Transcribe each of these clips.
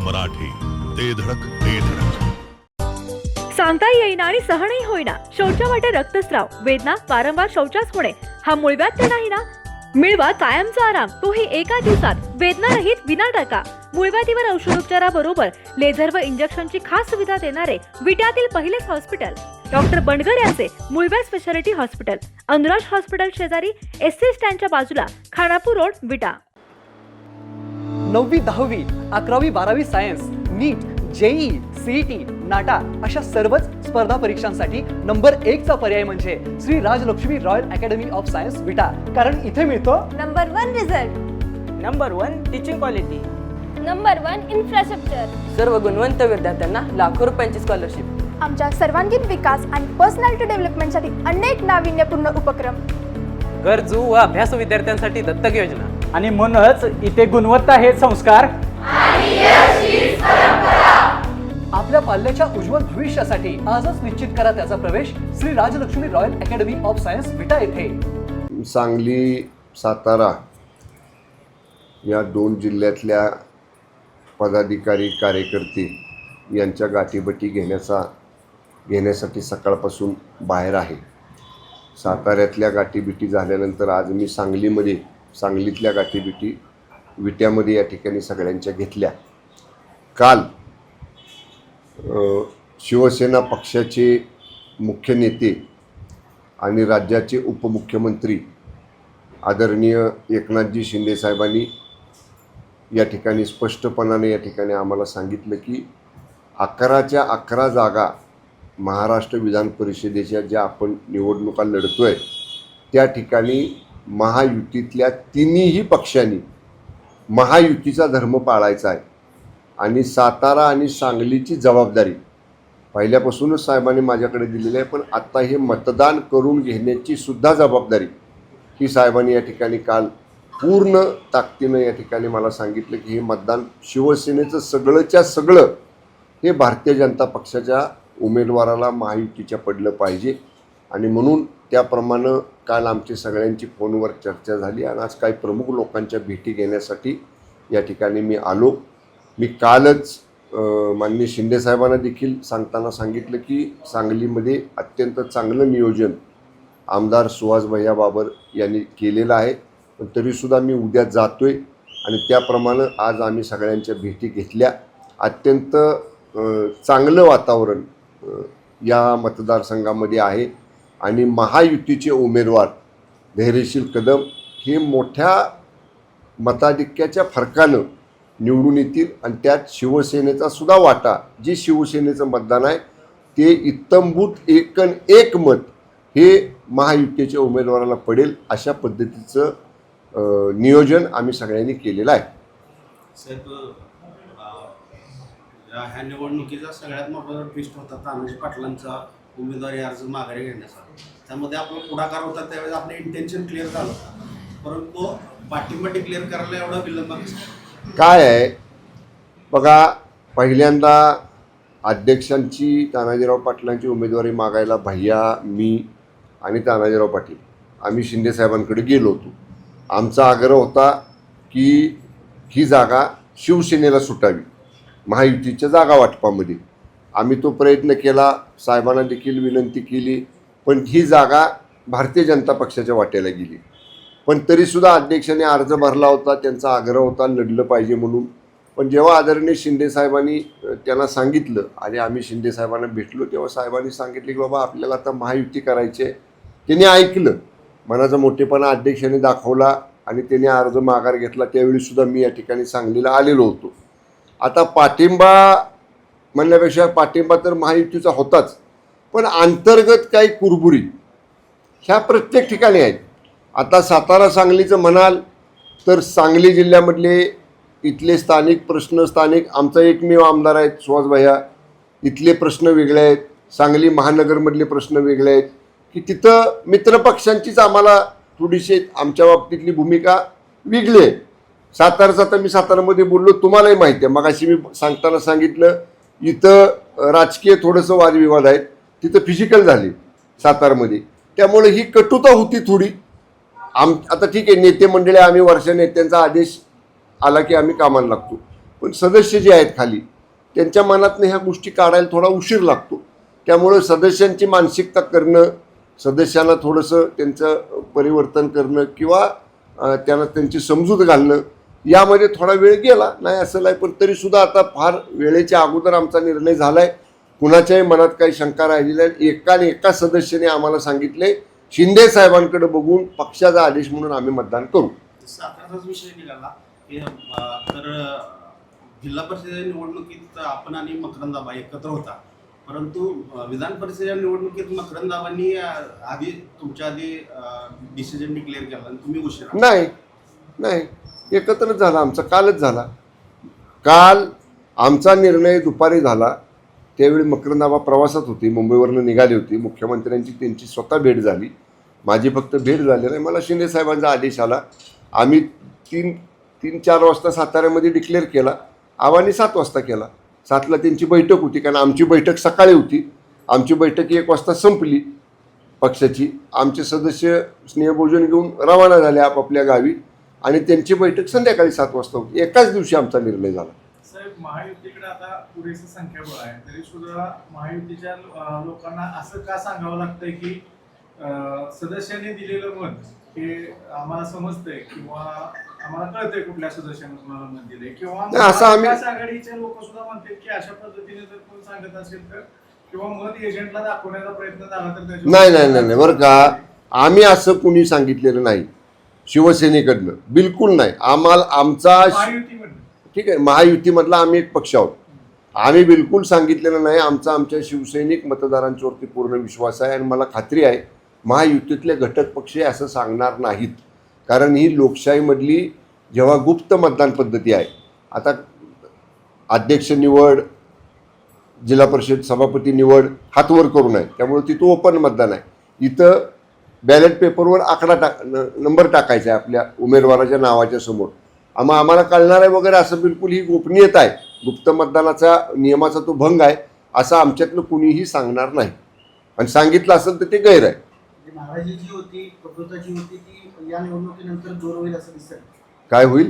मराठी, ते धडक ते धडक. सांगता येईना आणि सहनही होईना शौचा वाटे रक्तस्राव, वेदना, वारंवार शौचास होणे हा मूळव्याध तर नाही ना? मिळवा कायमचा आराम, तोही एका दिवसात, वेदना रहित विना टाका. मूळव्याधीवर औषधोपचाराबरोबर लेझर व इंजेक्शनची खास सुविधा देणारे विट्यातील पहिलेच हॉस्पिटल डॉक्टर बंडगर यांचे मूळव्याध स्पेशालिटी हॉस्पिटल, अनुराज हॉस्पिटल शेजारी एसटी स्टँडच्या बाजूला, खानापूर रोड, विटा. 9वी 10वी 11वी 12वी science, NEET, JEE, CET, NATA अशा सर्वच स्पर्धा परीक्षांसाठी नंबर 1 चा पर्याय म्हणजे Shri Rajlakshmi royal academy of science Vita. कारण इथे मिळतो number 1 result, number 1 teaching quality, number 1 infrastructure, सर्व गुणवंत विद्यार्थ्यांना लाखो रुपयांची स्कॉलरशिप. आमच्या सर्वांगीण विकास आणि पर्सनॅलिटी डेव्हलपमेंटसाठी अनेक नाविन्यपूर्ण उपक्रम. गरजू व अभ्यासू विद्यार्थ्यांसाठी दत्तक योजना. आणि म्हणूनच इथे गुणवत्ता हे संस्कार आपल्या पाल्याच्या उज्ज्वल भविष्यासाठी आजच निश्चित करा त्याचा प्रवेश Shri Rajlakshmi royal academy of science Vita येथे. सांगली, सातारा या 2 जिल्ह्यातल्या पदाधिकारी, कार्यकर्ते यांच्या गाठीभेटी घेण्यासाठी सकाळपासून बाहेर आहे. साताऱ्यातल्या गाठीभेटी झाल्यानंतर आज मी सांगलीतल्या गाठीभेटी विट्यामध्ये या ठिकाणी सगळ्यांच्या घेतल्या. काल शिवसेना पक्षाचे मुख्य नेते आणि राज्याचे उपमुख्यमंत्री आदरणीय एकनाथजी शिंदे साहेबांनी या ठिकाणी स्पष्टपणाने या ठिकाणी आम्हाला सांगितलं की 11च्या 11 जागा महाराष्ट्र विधान परिषदेच्या ज्या आपण निवडणुका लढतोय त्या ठिकाणी महायुतीतल्या तिन्ही पक्षांनी महायुतीचा धर्म पाळायचा आहे आणि सातारा आणि सांगलीची जबाबदारी पहिल्यापासूनच साहेबांनी माझ्याकडे दिलेली आहे. पण आत्ता हे मतदान करून घेण्याची सुद्धा जबाबदारी ही साहेबांनी या ठिकाणी काल पूर्ण ताकदीनं या ठिकाणी मला सांगितलं की हे मतदान शिवसेनेचं सगळंच्या सगळं हे भारतीय जनता पक्षाच्या उमेदवाराला महायुतीच्या पडलं पाहिजे. आणि म्हणून त्याप्रमाणे काल आमची सगळ्यांची फोनवर चर्चा झाली आणि आज काही प्रमुख लोकांच्या भेटी घेण्यासाठी या ठिकाणी मी आलो. मी कालच माननीय शिंदेसाहेबांना देखील सांगताना सांगितलं की सांगलीमध्ये अत्यंत चांगलं नियोजन आमदार सुहास भैया बाबर यांनी केलेलं आहे. पण तरीसुद्धा मी उद्या जातो आहे आणि त्याप्रमाणे आज आम्ही सगळ्यांच्या भेटी घेतल्या. अत्यंत चांगलं वातावरण या मतदारसंघामध्ये आहे आणि महायुतीचे उमेदवार धैर्यशील कदम हे मोठ्या मताधिक्याच्या फरकानं निवडून येतील आणि त्यात शिवसेनेचा सुद्धा वाटा, जे शिवसेनेचं मतदान आहे ते इत्तंभूत एक मत हे महायुतीच्या उमेदवाराला पडेल अशा पद्धतीचं नियोजन आम्ही सगळ्यांनी केलेलं आहे. साहेब, ह्या निवडणुकीचा सगळ्यात मोठा ट्विस्ट होता तानाजी पाटलांचा उमेदवारी अर्ज माघारी घेण्याचा. त्यामध्ये आपला पुढाकार होता त्यावेळेस आपलं इंटेन्शन क्लिअर झालं होतं, परंतु पाठिंबा डिक्लेअर करायला एवढा विलंब काय आहे बघा. पहिल्यांदा अध्यक्षांची तानाजीराव पाटलांची उमेदवारी मागायला भैया, मी आणि तानाजीराव पाटील आम्ही शिंदेसाहेबांकडे गेलो होतो. आमचा आग्रह होता की ही जागा शिवसेनेला सुटावी महायुतीच्या जागा वाटपामध्ये. आम्ही तो प्रयत्न केला, साहेबांना देखील विनंती केली, पण ही जागा भारतीय जनता पक्षाच्या वाट्याला गेली. पण तरीसुद्धा अध्यक्षांनी अर्ज भरला होता, त्यांचा आग्रह होता लढलं पाहिजे म्हणून. पण जेव्हा आदरणीय शिंदेसाहेबांनी त्यांना सांगितलं आणि आम्ही शिंदेसाहेबांना भेटलो तेव्हा साहेबांनी सांगितले की बाबा आपल्याला आता महायुती करायची आहे. त्यांनी ऐकलं, मनाचा मोठेपणा अध्यक्षांनी दाखवला आणि त्यांनी अर्ज माघार घेतला. त्यावेळीसुद्धा मी या ठिकाणी सांगलीला आलेलो होतो. आता पाठिंबा म्हणण्यापेक्षा पाठिंबा तर महायुतीचा होताच, पण अंतर्गत काही कुरबुरी ह्या प्रत्येक ठिकाणी आहेत. आता सातारा सांगलीचं म्हणाल तर सांगली जिल्ह्यामधले इथले स्थानिक प्रश्न, आमचा एकमेव आमदार आहेत सुहास भैया, इथले प्रश्न वेगळे आहेत. सांगली महानगरमधले प्रश्न वेगळे आहेत की तिथं मित्रपक्षांचीच आम्हाला थोडीशी आमच्या बाबतीतली भूमिका वेगळी आहे. सातारचा तर मी सातारामध्ये बोललो, तुम्हालाही माहिती आहे. मग अशी मी सांगताना सांगितलं इथं राजकीय थोडंसं वादविवाद आहेत, तिथं फिजिकल झाले सातारमध्ये. त्यामुळे ही कटुता होती थोडी. आता ठीक आहे, नेते मंडळी आम्ही वर्ष नेत्यांचा आदेश आला की आम्ही कामाला लागतो, पण सदस्य जे आहेत खाली त्यांच्या मनातनं ह्या गोष्टी काढायला थोडा उशीर लागतो. त्यामुळं सदस्यांची मानसिकता करणं, सदस्यांना थोडंसं त्यांचं परिवर्तन करणं किंवा त्यांना त्यांची समजूत घालणं यामध्ये थोडा वेळ गेला नाही असं नाही. पण तरीसुद्धा आता फार वेळेच्या अगोदर आमचा निर्णय झाला आहे. कुणाच्याही मनात काही शंका राहिलेली आहे. एका सदस्याने आम्हाला सांगितले शिंदे साहेबांकडे बघून पक्षाचा आदेश म्हणून आम्ही मतदान करू. साताराचाच विषय निघाला की तर जिल्हा परिषद निवडणुकीत आपण आणि मकरंदाबा एकत्र होता, परंतु विधान परिषदेच्या निवडणुकीत मकरंदाबांनी आधी तुमच्या आधी डिसिजन डिक्लेअर केला आणि तुम्ही उशिरा. नाही एकत्रच झाला आमचा, कालच झाला. काल आमचा निर्णय दुपारी झाला. त्यावेळी मकरंदाबा प्रवासात होती, मुंबईवरनं निघाली होती. मुख्यमंत्र्यांची त्यांची स्वतः भेट झाली, माझी फक्त भेट झाली नाही. मला शिंदे साहेबांचा आदेश आला. आम्ही 3-4 वाजता साताऱ्यामध्ये डिक्लेअर केला. आव्हाने 7 वाजता केला. 7ला त्यांची बैठक होती, कारण आमची बैठक सकाळी होती. आमची बैठक 1 वाजता संपली पक्षाची. आमचे सदस्य स्नेहभोजन घेऊन रवाना झाले आपापल्या गावी आणि त्यांची बैठक संध्याकाळी 7 वाजता होती. एकाच दिवशी आमचा निर्णय झाला. साहेब, महायुतीकडे आता पुरेसे संख्याबळ आहे, तरी सुद्धा महायुतीच्या लोकांना असं का सांगावं लागतंय की सदस्यांनी दिलेलं मत हे आम्हाला समजतंय किंवा आम्हाला कळतंय कुठल्या सदस्याने तुम्हाला मत दिले, किंवा असं आम्ही आघाडीचे लोक सुद्धा म्हणतात की अशा पद्धतीने जर कोण सांगत असेल तर किंवा मत एजंटला दाखवण्याचा प्रयत्न झाला तर नाही बरं का, आम्ही असं कुणी सांगितलेलं नाही शिवसेनेकडनं, बिलकुल नाही. आमचा ठीक आहे, महायुतीमधला आम्ही एक पक्ष आहोत. आम्ही बिलकुल सांगितलेलं नाही. आमच्या शिवसैनिक मतदारांच्यावरती पूर्ण विश्वास आहे आणि मला खात्री आहे महायुतीतले घटक पक्ष असं सांगणार नाहीत. कारण ही लोकशाहीमधली जेव्हा गुप्त मतदान पद्धती आहे, आता अध्यक्ष निवड, जिल्हा परिषद सभापती निवड हातवर करून आहे, त्यामुळे तिथं ओपन मतदान आहे. इथं बॅलेट पेपरवर नंबर टाकायचा आहे आपल्या उमेदवाराच्या नावाच्या समोर. आम्हाला कळणार आहे वगैरे असं बिलकुल ही गोपनीयता आहे. गुप्त मतदानाचा नियमाचा तो भंग आहे असं आमच्यातलं कुणीही सांगणार नाही. आणि सांगितलं असेल तर ते गैर आहे. नाराजी जी होती, प्रकृताची होती, ती या निवडणुकीनंतर दूर होईल असं दिसेल. काय होईल?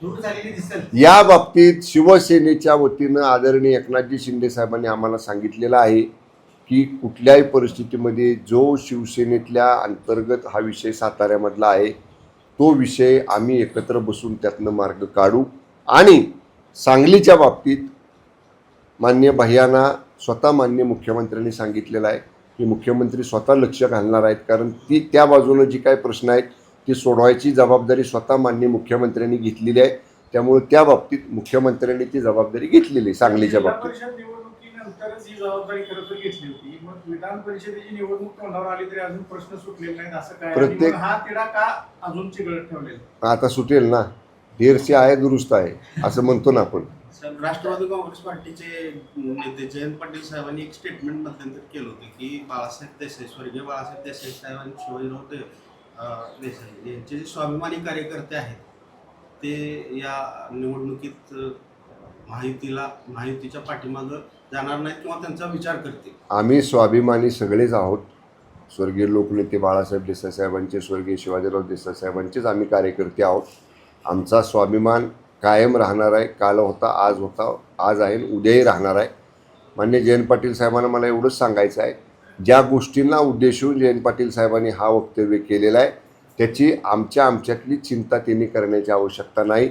दूर झालेली दिसेल. या बाबतीत शिवसेनेच्या वतीनं आदरणीय एकनाथजी शिंदे साहेबांनी आम्हाला सांगितलेलं आहे की कुठल्याही परिस्थितीमध्ये जो शिवसेनेतल्या अंतर्गत हा विषय साताऱ्यामधला आहे तो विषय आम्ही एकत्र बसून त्यातनं मार्ग काढू. आणि सांगलीच्या बाबतीत माननीय भैयांना स्वतः माननीय मुख्यमंत्र्यांनी सांगितलेलं आहे की मुख्यमंत्री स्वतः लक्ष घालणार आहेत, कारण त्या बाजूनं जी काही प्रश्न आहेत ती सोडवायची जबाबदारी स्वतः माननीय मुख्यमंत्र्यांनी घेतलेली आहे. त्यामुळे त्या बाबतीत मुख्यमंत्र्यांनी ती जबाबदारी घेतलेली आहे सांगलीच्या बाबतीत. निवडणुकीनंतरच ही जबाबदारी खरं तर घेतली होती. मग विधान परिषदेची निवडणूक तोंडावर आली तरी अजून प्रश्न सुटलेले नाहीत असं काय? प्रत्येक हा तिढा का अजून चिघळत ठेवलेला? आता सुटेल ना, देर से आहे दुरुस्त आहे असं म्हणतो ना आपण. राष्ट्रवादी काँग्रेस पार्टीचे नेते जयंत पाटील साहेबांनी एक स्टेटमेंट मध्यंतर केलं होतं की बाळासाहेब देसाई, स्वर्गीय बाळासाहेब देसाई साहेबांनी शिवाजीराव देसाई यांचे जे स्वाभिमानी कार्यकर्ते आहेत ते या निवडणुकीत महायुतीच्या पाठीमागं जाणार नाहीत किंवा त्यांचा विचार करतील. आम्ही स्वाभिमानी सगळेच आहोत. स्वर्गीय लोकनेते बाळासाहेब देसाई साहेबांचे, स्वर्गीय शिवाजीराव देसाई साहेबांचेच आम्ही कार्यकर्ते आहोत. आमचा स्वाभिमान कायम राहणार आहे. काल होता, आज होता, आज आहे, उद्याही राहणार आहे. माननीय जयंत पाटील साहेबांना मला एवढंच सांगायचं आहे, ज्या गोष्टींना उद्देशून जयंत पाटील साहेबांनी हा वक्तव्य केलेला आहे त्याची आमच्यातली चिंता त्यांनी करण्याची आवश्यकता नाही.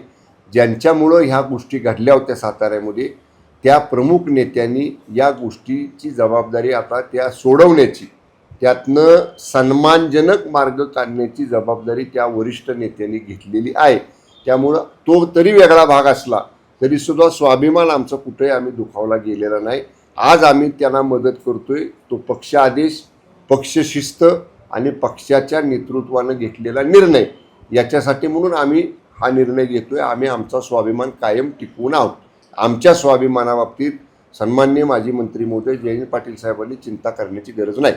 ज्यांच्यामुळं ह्या गोष्टी घडल्या होत्या साताऱ्यामध्ये त्या प्रमुख नेत्यांनी या गोष्टीची जबाबदारी आता त्या सोडवण्याची, त्यातनं सन्मानजनक मार्ग काढण्याची जबाबदारी त्या वरिष्ठ नेत्यांनी घेतलेली आहे. त्यामुळं तो तरी वेगळा भाग असला तरीसुद्धा स्वाभिमान आमचा कुठेही आम्ही दुखावला गेलेला नाही. आज आम्ही त्यांना मदत करतोय. तो पक्ष आदेश, पक्षशिस्त आणि पक्षाच्या नेतृत्वानं घेतलेला निर्णय याच्यासाठी म्हणून आम्ही हा निर्णय घेतोय. आम्ही आमचा स्वाभिमान कायम टिकवून आहोत. आमच्या स्वाभिमानाबाबतीत सन्माननीय माजी मंत्री महोदय जयंत पाटील साहेबांनी चिंता करण्याची गरज नाही.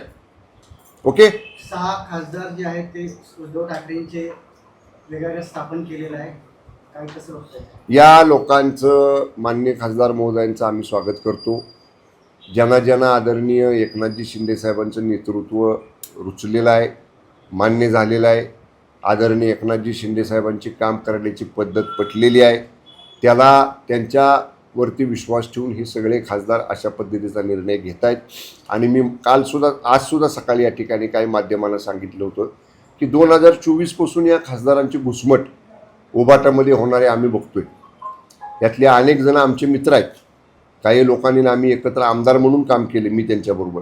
ओके. 6 खासदार जे आहेत ते उद्धव ठाकरेंचे वेगवेगळं स्थापन केलेलं आहे, काय कसं होतं? या लोकांचं, माननीय खासदार महोदयांचं आम्ही स्वागत करतो. ज्यांना आदरणीय एकनाथजी शिंदे साहेबांचं नेतृत्व रुचलेलं आहे, मान्य झालेलं आहे. आदरणीय एकनाथजी शिंदे साहेबांची काम करण्याची पद्धत पटलेली आहे. त्याला त्यांच्यावरती विश्वास ठेवून हे सगळे खासदार अशा पद्धतीचा निर्णय घेत आहेत. आणि मी आजसुद्धा सकाळी या ठिकाणी काही माध्यमांना सांगितलं होतं की 2024 या खासदारांची घुसमट उबाटामध्ये होणारे आम्ही बघतोय. यातले अनेक जण आमचे मित्र आहेत. काही लोकांनी आम्ही एकत्र आमदार म्हणून काम केले, मी त्यांच्याबरोबर.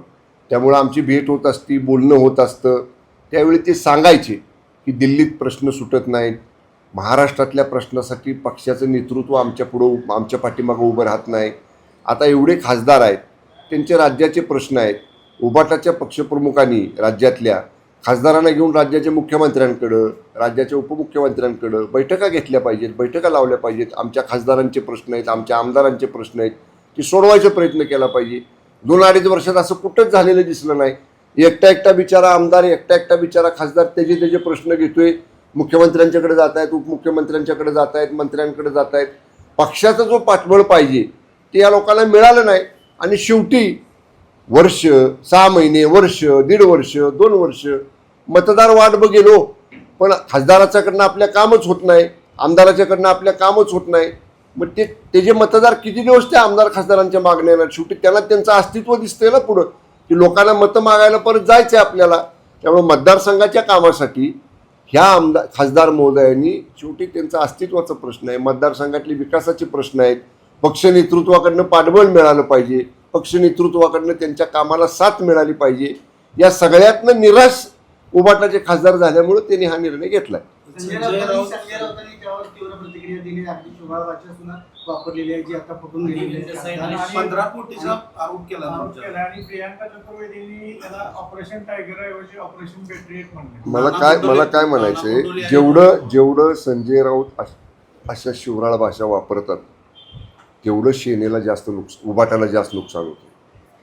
त्यामुळं आमची भेट होत असती, बोलणं होत असतं. त्यावेळी ते सांगायचे की दिल्लीत प्रश्न सुटत नाहीत, महाराष्ट्रातल्या प्रश्नासाठी पक्षाचं नेतृत्व आमच्या पाठीमागं उभं राहत नाही. आता एवढे खासदार आहेत, त्यांचे राज्याचे प्रश्न आहेत. उबाटाच्या पक्षप्रमुखांनी राज्यातल्या खासदारांना घेऊन राज्याच्या मुख्यमंत्र्यांकडं, राज्याच्या उपमुख्यमंत्र्यांकडं बैठका घेतल्या पाहिजेत, बैठका लावल्या पाहिजेत. आमच्या खासदारांचे प्रश्न आहेत, आमच्या आमदारांचे प्रश्न आहेत, ते सोडवायचा प्रयत्न केला पाहिजे. 2-2.5 वर्षात असं कुठंच झालेलं दिसलं नाही. एकटा बिचारा आमदार, एकटा बिचारा खासदार त्याचे प्रश्न घेतोय. मुख्यमंत्र्यांच्याकडे जात आहेत, उपमुख्यमंत्र्यांच्याकडे जात आहेत, मंत्र्यांकडे जात आहेत. पक्षाचा जो पाठबळ पाहिजे ते या लोकांना मिळालं नाही. आणि शेवटी वर्ष, 6 महिने, वर्ष, 1.5 वर्ष, 2 वर्ष मतदार वाट बघेलो, पण खासदाराच्याकडनं आपल्या कामच होत नाही, आमदाराच्याकडनं आपल्या कामच होत नाही. मग ते मतदार किती दिवस त्या आमदार खासदारांच्या मागण्या येणार? शेवटी त्यांना त्यांचं अस्तित्व दिसतंय ना पुढं, की लोकांना मतं मागायला परत जायचं आहे आपल्याला. त्यामुळे मतदारसंघाच्या कामासाठी ह्या खासदार महोदयांनी शेवटी त्यांचा अस्तित्वाचा प्रश्न आहे, मतदारसंघातले विकासाचे प्रश्न आहेत. पक्ष नेतृत्वाकडनं पाठबळ मिळालं पाहिजे, पक्ष नेतृत्वाकडनं त्यांच्या कामाला साथ मिळाली पाहिजे. या सगळ्यातनं निराश उबाटाचे खासदार झाल्यामुळे त्यांनी हा निर्णय घेतलाय. संजय राऊतांनी त्यावर तीव्र प्रतिक्रिया दिली. अगदी शोभा भाषा सुद्धा वापरलेली आहे, जी आता फुटून गेलेली आहे. 15 कोटीचा आरोप केला. आणि प्रियांका चतुर्वेदींनी त्याला ऑपरेशन टायगर ऐवजी ऑपरेशन पॅट्रियट म्हणले. मला काय म्हणायचंय, जेवढं संजय राऊत अशा शिवराळ भाषा वापरतात तेवढं सेनेला जास्त उबाटाला जास्त नुकसान होतं.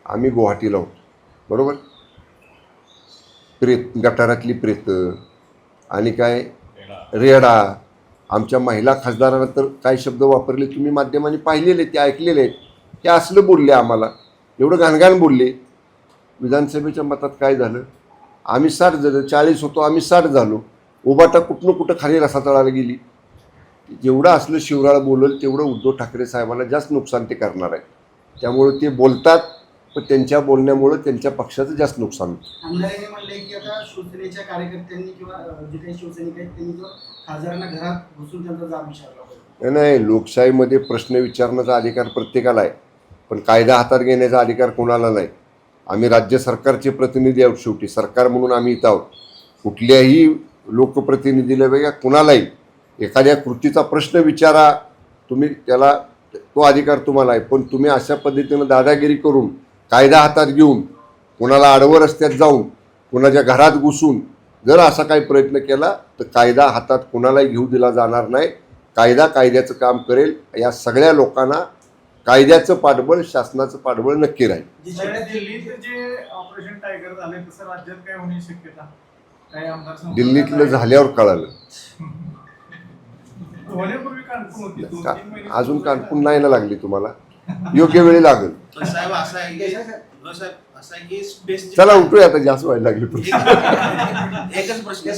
आम्ही गुवाहाटीला होतो, बरोबर. गटारातली प्रेतं आणि काय रेडा, आमच्या महिला खासदारांना तर काय शब्द वापरले तुम्ही माध्यमांनी पाहिलेले, ते ऐकलेले आहेत. ते असलं बोलले आम्हाला, एवढं घाणघाण बोलले. विधानसभेच्या मतात काय झालं, आम्ही 60 झालं, 40 होतो, आम्ही 60 झालो. उबाटा कुठं खाली रसा तळाला गेली. जेवढं असलं शिवराळ बोलल तेवढं उद्धव ठाकरे साहेबांना जास्त नुकसान ते करणार आहे. त्यामुळे ते बोलतात, पण त्यांच्या बोलण्यामुळं त्यांच्या पक्षाचं जास्त नुकसान होतं. आमदारांनी म्हणले की आता शिवसेनेच्या कार्यकर्त्यांनी किंवा जे काही सैनिक आहेत त्यांनी खासदारांना घरात घुसून त्यांचा जाब विचारला. नाही, लोकशाहीमध्ये प्रश्न विचारण्याचा अधिकार प्रत्येकाला आहे, पण कायदा हातात घेण्याचा अधिकार कोणाला नाही. आम्ही राज्य सरकारचे प्रतिनिधी आहोत, शेवटी सरकार म्हणून आम्ही इथं आहोत. कुठल्याही लोकप्रतिनिधीला वेगळ्या कुणालाही एखाद्या कृतीचा प्रश्न विचारा, तुम्ही त्याला तो अधिकार तुम्हाला आहे. पण तुम्ही अशा पद्धतीनं दादागिरी करून, कायदा हातात घेऊन, कोणाला आडवं रस्त्यात जाऊन, कोणाच्या घरात घुसून जर असा काही प्रयत्न केला तर कायदा हातात कोणालाही घेऊ दिला जाणार नाही. कायदा कायद्याचं काम करेल. या सगळ्या लोकांना कायद्याचं पाठबळ, शासनाचं पाठबळ नक्की राहील. दिल्लीत जे ऑपरेशन टायगर झाले तसं राज्यात काय होण्याची शक्यता? काही आमदार दिल्लीतलं झाल्यावर कळालं. होण्यापूर्वी कानपूर होती, 2-3 महिने अजून कानपूर नाही ना लागली तुम्हाला, योग्य वेळी लागेल. साहेब असं आहे की स्पेस, चला उठूया आता, जास्त व्हायला लागली. एकच प्रश्न,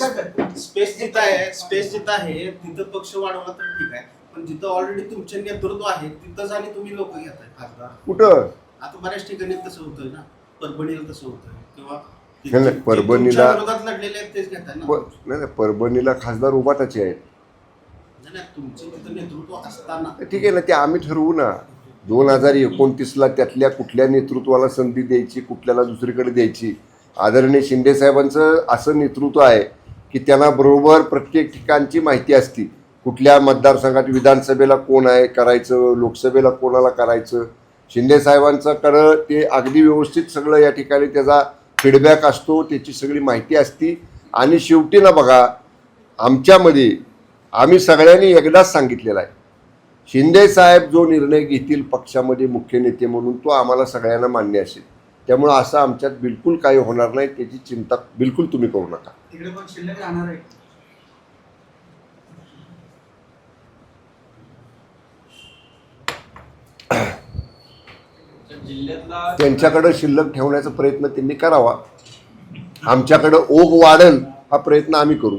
स्पेस जिथं आहे तिथं पक्ष वाढवला तर ठीक आहे, पण जिथं ऑलरेडी तुमचे नेतृत्व आहे तिथंच आणि तुम्ही लोक घेताय खासदार कुठं. आता बऱ्याच ठिकाणी तसं होतंय ना, परभणीला तसं होतंय किंवा परभणीला विरोधात लढलेले आहेत तेच घेताय ना. नाही, परभणीला खासदार उबाटाचे आहेत. तुमचं तिथं नेतृत्व असताना ठीक आहे ना, ते आम्ही ठरवू ना. 2029ला त्यातल्या कुठल्या नेतृत्वाला संधी द्यायची, कुठल्याला दुसरीकडे द्यायची. आदरणीय शिंदे साहेबांचं असं नेतृत्व आहे की त्यांना बरोबर प्रत्येक ठिकाणची माहिती असते. कुठल्या मतदारसंघात विधानसभेला कोण आहे करायचं, लोकसभेला कोणाला करायचं. शिंदे साहेबांच्याकडं ते अगदी व्यवस्थित सगळं या ठिकाणी त्याचा फीडबॅक असतो, त्याची सगळी माहिती असती. आणि शेवटी ना बघा, आमच्यामध्ये आम्ही सगळ्यांनी एकदाच सांगितलेला आहे, शिंदे साहेब जो निर्णय घेतील पक्षामध्ये मुख्य नेते म्हणून तो आम्हाला सगळ्यांना मान्य असेल. त्यामुळं असं आमच्यात बिलकुल काही होणार नाही, त्याची चिंता बिलकुल तुम्ही करू नका. तिकडे पण शिल्लक राहणार आहे. त्यांच्याकडं शिल्लक ठेवण्याचा प्रयत्न त्यांनी करावा. आमच्याकडं ओघ वाढेल हा प्रयत्न आम्ही करू.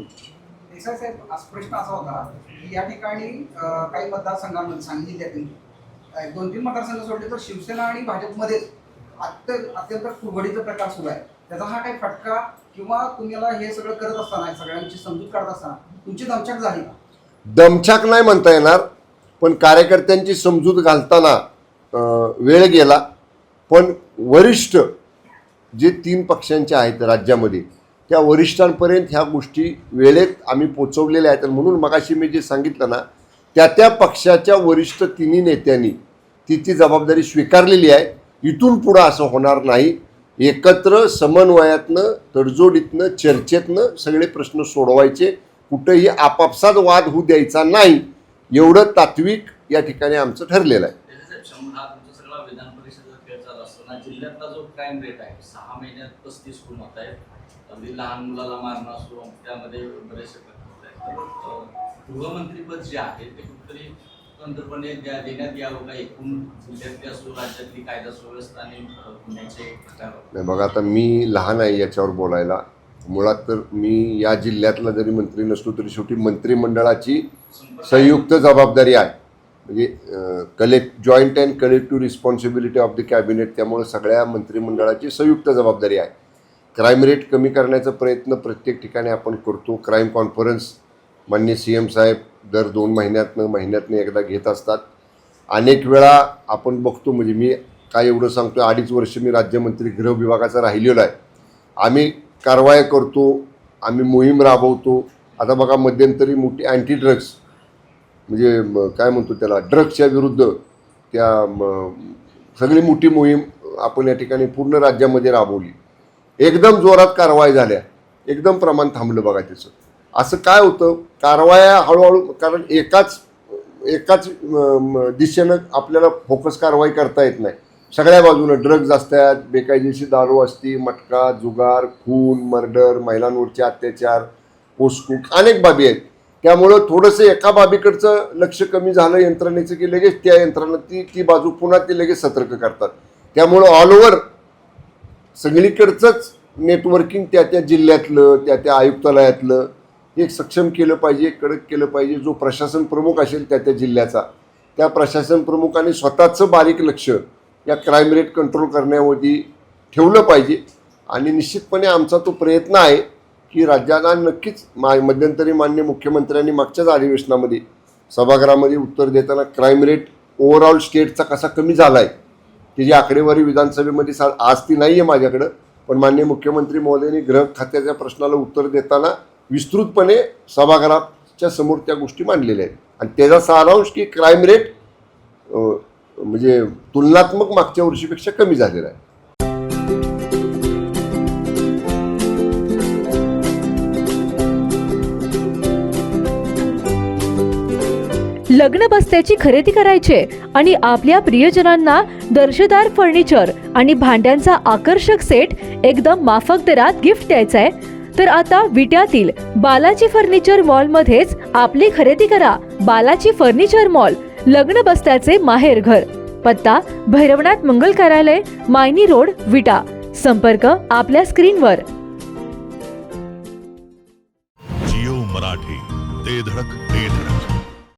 साहेब, प्रश्न असा होता या ठिकाणी काही मतदारसंघांमध्ये सांगली जिल्ह्यातील 2-3 मतदारसंघ सोडले तर शिवसेना आणि भाजपमध्येच अत्यंत कुरघोडीचा प्रकार सुरू आहे. त्याचा हा काही फटका किंवा तुम्हाला हे सगळं करत असताना सगळ्यांची समजूत काढत असताना तुमची दमछाक झाली का? दमछाक नाही म्हणता येणार, पण कार्यकर्त्यांची समजूत घालताना वेळ गेला. पण वरिष्ठ जे 3 पक्षांचे आहेत राज्यामध्ये त्या वरिष्ठांपर्यंत ह्या गोष्टी वेळेत आम्ही पोचवलेल्या आहेत. म्हणून मगाशी मी जे सांगितलं ना, त्या पक्षाच्या वरिष्ठ 3 नेत्यांनी ती जबाबदारी स्वीकारलेली आहे. इथून पुढं असं होणार नाही. एकत्र समन्वयातनं, तडजोडीतनं, चर्चेतनं सगळे प्रश्न सोडवायचे. कुठंही आपापसात वाद होऊ द्यायचा नाही, एवढं तात्विक या ठिकाणी आमचं ठरलेलं आहे. हा तुमचा सगळा विधान परिषदेचा खेळ चालू असताना जिल्ह्यातला जो क्राईम रेट आहे 6 महिन्यात 35 खून होत आहेत. अगदी लहान मुलाला मारणं असो त्यामध्ये बरेचसे प्रकार होत आहेत. गृहमंत्रीपद जे आहे ते कुठेतरी स्वतंत्रपणे देण्यात यावं का? एकूण जिल्ह्यातली असो राज्यातली कायदा सुव्यवस्था आणि गुन्ह्याचे प्रकार. नाही बघा, आता मी लहान आहे याच्यावर बोलायला. मुळात तर मी या जिल्ह्यातला जरी मंत्री नसलो तरी शेवटी मंत्रिमंडळाची संयुक्त जबाबदारी आहे. म्हणजे joint and collective responsibility of the cabinet. त्यामुळे सगळ्या मंत्रिमंडळाची संयुक्त जबाबदारी आहे. क्राईम रेट कमी करण्याचा प्रयत्न प्रत्येक ठिकाणी आपण करतो. क्राईम कॉन्फरन्स माननीय CM साहेब दर 2 महिन्यातनं एकदा घेत असतात. अनेक वेळा आपण बघतो, म्हणजे मी काय एवढं सांगतो, 2.5 वर्ष मी राज्यमंत्री गृह विभागाचा राहिलेलो आहे. आम्ही कारवाया करतो, आम्ही मोहीम राबवतो. आता बघा, मध्यंतरी मोठी अँटी ड्रग्स म्हणजे काय म्हणतो त्याला, ड्रग्सच्या विरुद्ध सगळी मोठी मोहीम आपण या ठिकाणी पूर्ण राज्यामध्ये राबवली. एकदम जोरात कारवाई झाल्या, एकदम प्रमाण थांबलं बघा त्याचं. असं काय होतं, कारवाया हळूहळू, कारण एकाच दिशेनं आपल्याला फोकस कारवाई करता येत नाही. सगळ्या बाजूनं ड्रग्ज असतात, बेकायदेशीर दारू असते, मटका, जुगार, खून, मर्डर, महिलांवरचे अत्याचार, पोस्को, अनेक बाबी आहेत. त्यामुळं थोडंसं एका बाबीकडचं लक्ष कमी झालं यंत्रणेचं की लगेच त्या यंत्रणा ती बाजू पुन्हा ते लगेच सतर्क करतात. त्यामुळं ऑल ओव्हर सगळीकडचंच नेटवर्किंग त्या जिल्ह्यातलं, त्या आयुक्तालयातलं एक सक्षम केलं पाहिजे, कडक केलं पाहिजे. जो प्रशासन प्रमुख असेल त्या जिल्ह्याचा, त्या प्रशासन प्रमुखाने स्वतःचं बारीक लक्ष या क्राईम रेट कंट्रोल करण्यामध्ये ठेवलं पाहिजे. आणि निश्चितपणे आमचा तो प्रयत्न आहे की राज्याला नक्कीच मध्यंतरी माननीय मुख्यमंत्र्यांनी मागच्याच अधिवेशनामध्ये सभागृहामध्ये उत्तर देताना क्राईम रेट ओव्हरऑल स्टेटचा कसा कमी झाला आहे त्याची आकडेवारी विधानसभेमध्ये आज ती नाही आहे माझ्याकडं, पण माननीय मुख्यमंत्री महोदयांनी गृह खात्याच्या प्रश्नाला उत्तर देताना विस्तृतपणे सभागृहाच्या समोर त्या गोष्टी मांडलेल्या आहेत. आणि त्याचा सारांश की क्राईम रेट म्हणजे तुलनात्मक मागच्या वर्षीपेक्षा कमी झालेला आहे. लग्न बस्त्याची खरेदी करायची आणि आपल्या प्रियजनांना दर्जेदार फर्निचर आणि भांड्यांचा आकर्षक सेट एकदम माफक दरात गिफ्ट द्यायचा आहे, तर आता विट्यातील बालाजी फर्निचर मॉल मध्येच आपली खरेदी करा. बालाजी फर्निचर मॉल, लग्न बस्त्याचे माहेरघर. पत्ता भैरवनाथ मंगल कार्यालय, मायनी रोड, विटा. संपर्क आपल्या स्क्रीनवर.